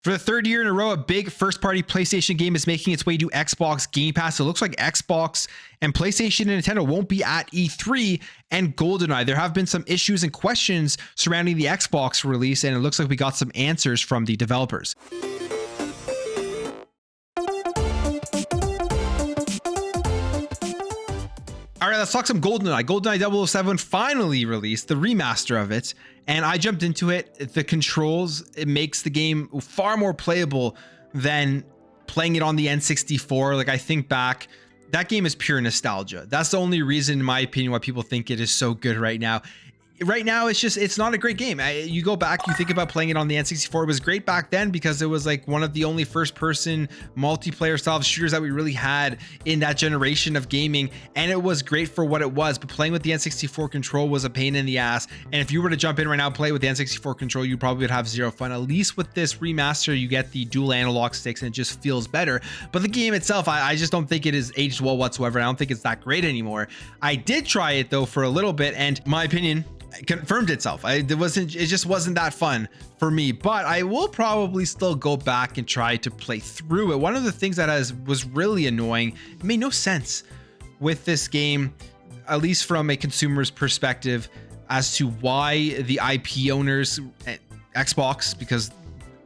For the third year in a row, a big first-party PlayStation game is making its way to Xbox Game Pass. It looks like Xbox and PlayStation and Nintendo won't be at E3 and Goldeneye. There have been some issues and questions surrounding the Xbox release, and it looks like we got some answers from the developers. All right, let's talk some Goldeneye. Goldeneye 007 finally released the remaster of it, and I jumped into it. The controls, it makes the game far more playable than playing it on the N64. Like, I think back, that game is pure nostalgia. That's the only reason, in my opinion, why people think it is so good right now. Right now, it's not a great game. You go back, you think about playing it on the N64. It was great back then because it was like one of the only first-person multiplayer style shooters that we really had in that generation of gaming, and it was great for what it was. But playing with the N64 control was a pain in the ass, and if you were to jump in right now, play with the N64 control, you probably would have zero fun. At least with this remaster, you get the dual analog sticks, and it just feels better. But the game itself, I just don't think it is aged well whatsoever. I don't think it's that great anymore. I did try it though for a little bit, and my opinion confirmed itself. It just wasn't that fun for me, but I will probably still go back and try to play through it. One of the things that was really annoying, it made no sense with this game, at least from a consumer's perspective, as to why the IP owners, Xbox, because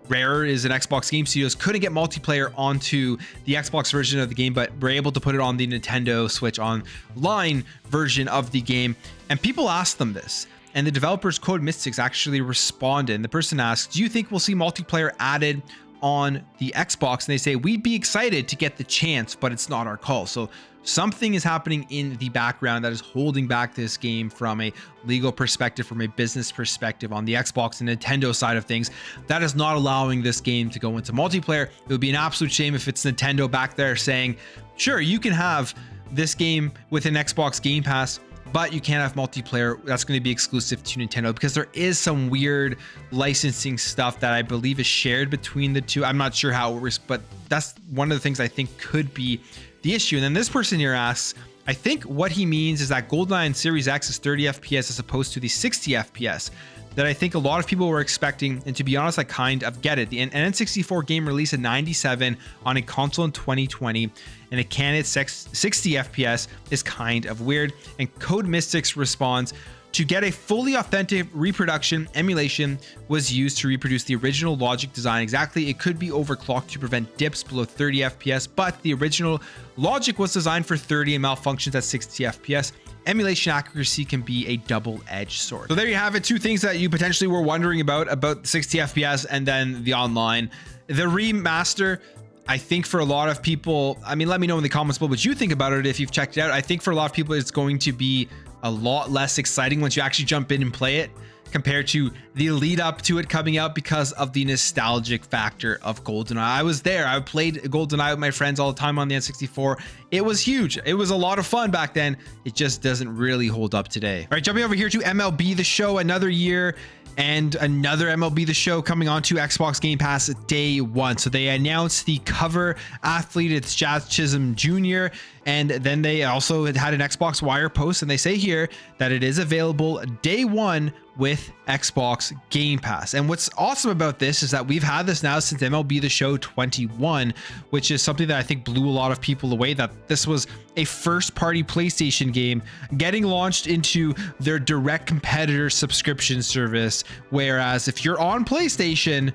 Rare is an Xbox Game Studios, couldn't get multiplayer onto the Xbox version of the game, but were able to put it on the Nintendo Switch Online version of the game. And people asked them this, and the developers Code Mystics actually responded. And the person asked, do you think we'll see multiplayer added on the Xbox? And they say, we'd be excited to get the chance, but it's not our call. So something is happening in the background that is holding back this game from a legal perspective, from a business perspective on the Xbox and Nintendo side of things. That is not allowing this game to go into multiplayer. It would be an absolute shame if it's Nintendo back there saying, sure, you can have this game with an Xbox Game Pass, but you can't have multiplayer. That's going to be exclusive to Nintendo, because there is some weird licensing stuff that I believe is shared between the two. I'm not sure how it works, but that's one of the things I think could be the issue. And then this person here asks, I think what he means is that Goldeneye and Series X is 30 FPS as opposed to the 60 FPS that I think a lot of people were expecting. And to be honest, I kind of get it. The N64 game released in 97 on a console in 2020, and a candidate 60 FPS is kind of weird. And Code Mystics responds, to get a fully authentic reproduction, emulation was used to reproduce the original logic design exactly. It could be overclocked to prevent dips below 30 FPS, but the original logic was designed for 30 and malfunctions at 60 FPS. Emulation accuracy can be a double-edged sword. So there you have it. Two things that you potentially were wondering about 60 FPS and then the online. The remaster, I think for a lot of people, I mean, let me know in the comments below what you think about it if you've checked it out. I think for a lot of people, it's going to be a lot less exciting once you actually jump in and play it compared to the lead up to it coming out, because of the nostalgic factor of Goldeneye. I was there. I played Goldeneye with my friends all the time on the N64. It was huge. It was a lot of fun back then. It just doesn't really hold up today. All right, jumping over here to MLB The Show, another year and another MLB The Show coming on to Xbox Game Pass day one. So they announced the cover athlete, it's Jazz Chisholm Jr., and then they also had an Xbox Wire post, and they say here that it is available day one with Xbox Game Pass. And what's awesome about this is that we've had this now since MLB The Show 21, which is something that I think blew a lot of people away, that this was a first-party PlayStation game getting launched into their direct competitor subscription service, whereas if you're on PlayStation,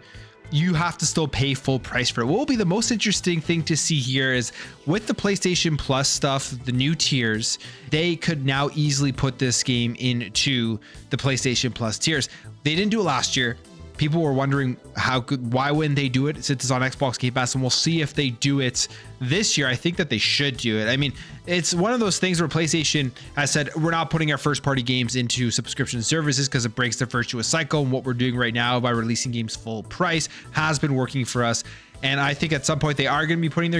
you have to still pay full price for it. What will be the most interesting thing to see here is with the PlayStation Plus stuff, the new tiers, they could now easily put this game into the PlayStation Plus tiers. They didn't do it last year. People were wondering why wouldn't they do it since it's on Xbox Game Pass, and we'll see if they do it this year. I think that they should do it. I mean, it's one of those things where PlayStation has said, we're not putting our first party games into subscription services because it breaks the virtuous cycle. And what we're doing right now by releasing games full price has been working for us. And I think at some point they are going to be putting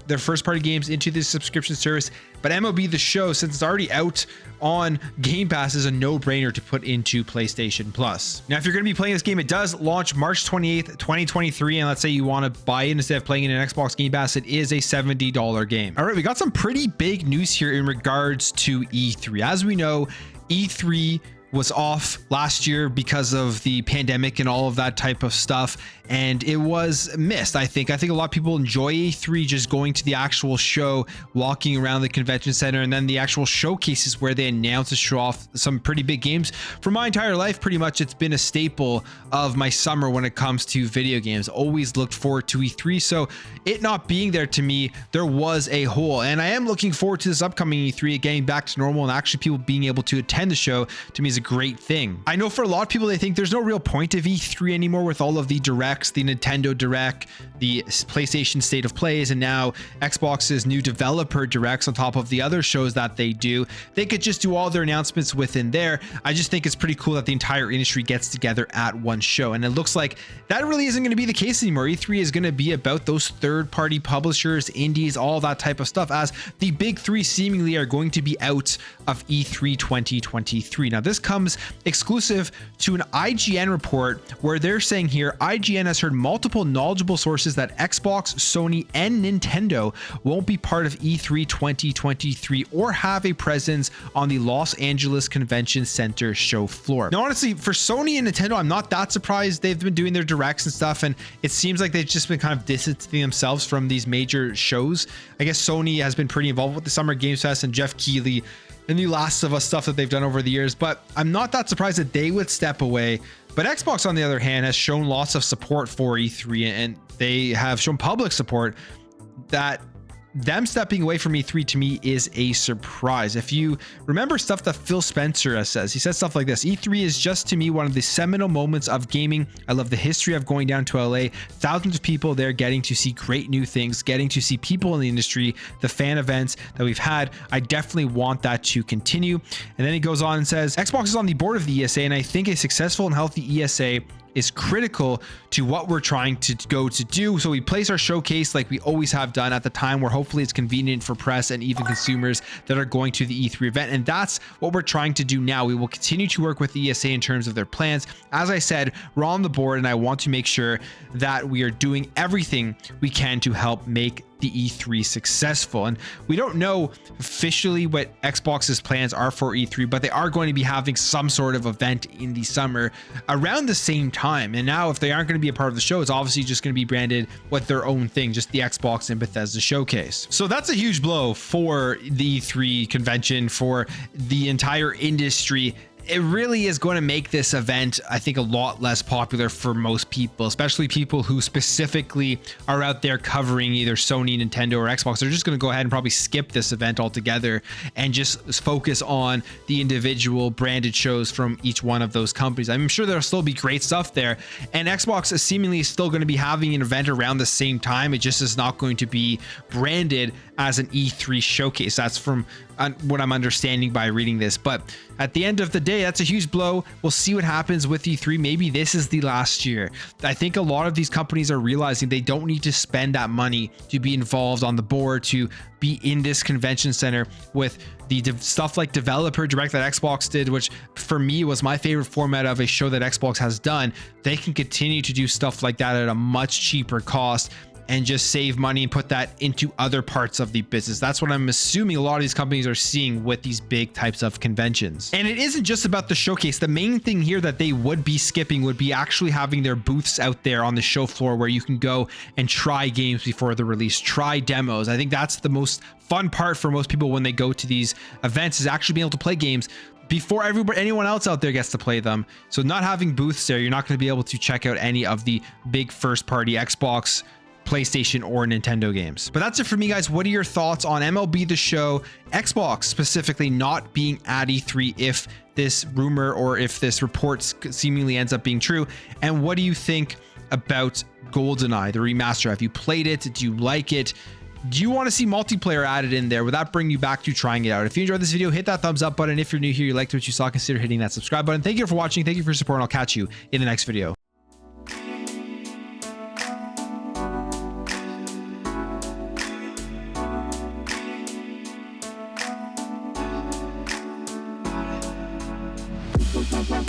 their first party games into this subscription service. But MLB The Show, since it's already out on Game Pass, is a no-brainer to put into PlayStation Plus. Now, if you're going to be playing this game, it does launch March 28th, 2023. And let's say you want to buy it instead of playing it in Xbox Game Pass, it is a $70 game. All right, we got some pretty big news here in regards to E3. As we know, E3 was off last year because of the pandemic and all of that type of stuff, and it was missed. I think a lot of people enjoy E3, just going to the actual show, walking around the convention center, and then the actual showcases where they announce to show off some pretty big games. For my entire life, pretty much, it's been a staple of my summer when it comes to video games. Always looked forward to E3, so it not being there, to me, there was a hole. And I am looking forward to this upcoming E3 getting back to normal, and actually people being able to attend the show, to me, is a great thing. I know for a lot of people, they think there's no real point of E3 anymore with all of the directs, the Nintendo Direct, the PlayStation State of Plays, and now Xbox's new developer directs on top of the other shows that they do. They could just do all their announcements within there. I just think it's pretty cool that the entire industry gets together at one show, and it looks like that really isn't going to be the case anymore. E3 is going to be about those third-party publishers, indies, all that type of stuff, as the big three seemingly are going to be out of E3 2023. Now, this comes exclusive to an IGN report where they're saying here, IGN has heard multiple knowledgeable sources that Xbox, Sony, and Nintendo won't be part of E3 2023 or have a presence on the Los Angeles Convention Center show floor. Now, honestly, for Sony and Nintendo, I'm not that surprised. They've been doing their directs and stuff, and it seems like they've just been kind of distancing themselves from these major shows. I guess Sony has been pretty involved with the Summer Games Fest and Jeff Keighley and the Last of Us stuff that they've done over the years, but I'm not that surprised that they would step away. But Xbox, on the other hand, has shown lots of support for E3, and they have shown public support. That them stepping away from E3, to me, is a surprise. If you remember stuff that Phil Spencer says, he says stuff like this: E3 is just, to me, one of the seminal moments of gaming. I love the history of going down to LA, thousands of people there getting to see great new things, getting to see people in the industry, the fan events that we've had. I definitely want that to continue. And then he goes on and says, Xbox is on the board of the ESA, and I think a successful and healthy ESA is critical to what we're trying to go to do. So we place our showcase like we always have done at the time where hopefully it's convenient for press and even consumers that are going to the E3 event. And that's what we're trying to do now. We will continue to work with the ESA in terms of their plans. As I said, we're on the board, and I want to make sure that we are doing everything we can to help make the E3 successful. And we don't know officially what Xbox's plans are for E3, but they are going to be having some sort of event in the summer around the same time. And now, if they aren't going to be a part of the show, it's obviously just going to be branded with their own thing, just the Xbox and Bethesda showcase. So that's a huge blow for the E3 convention, for the entire industry. It really is going to make this event, I think, a lot less popular for most people, especially people who specifically are out there covering either Sony, Nintendo, or Xbox. They're just going to go ahead and probably skip this event altogether and just focus on the individual branded shows from each one of those companies. I'm sure there'll still be great stuff there, and Xbox is seemingly still going to be having an event around the same time. It just is not going to be branded as an E3 showcase. That's from what I'm understanding by reading this. But at the end of the day, that's a huge blow. We'll see what happens with E3. Maybe this is the last year. I think a lot of these companies are realizing they don't need to spend that money to be involved on the board, to be in this convention center with the stuff like Developer Direct that Xbox did, which for me was my favorite format of a show that Xbox has done. They can continue to do stuff like that at a much cheaper cost and just save money and put that into other parts of the business. That's what I'm assuming a lot of these companies are seeing with these big types of conventions. And it isn't just about the showcase. The main thing here that they would be skipping would be actually having their booths out there on the show floor where you can go and try games before the release, try demos. I think that's the most fun part for most people when they go to these events, is actually being able to play games before anyone else out there gets to play them. So not having booths there, you're not going to be able to check out any of the big first party Xbox, PlayStation, or Nintendo games. But that's it for me, guys. What are your thoughts on MLB The Show, Xbox specifically not being at E3 if this rumor or if this report seemingly ends up being true? And what do you think about Goldeneye, the remaster? Have you played it? Do you like it? Do you want to see multiplayer added in there? Would that bring you back to trying it out? If you enjoyed this video, hit that thumbs up button. If you're new here, you liked what you saw, consider hitting that subscribe button. Thank you for watching. Thank you for your support, and I'll catch you in the next video. Bye.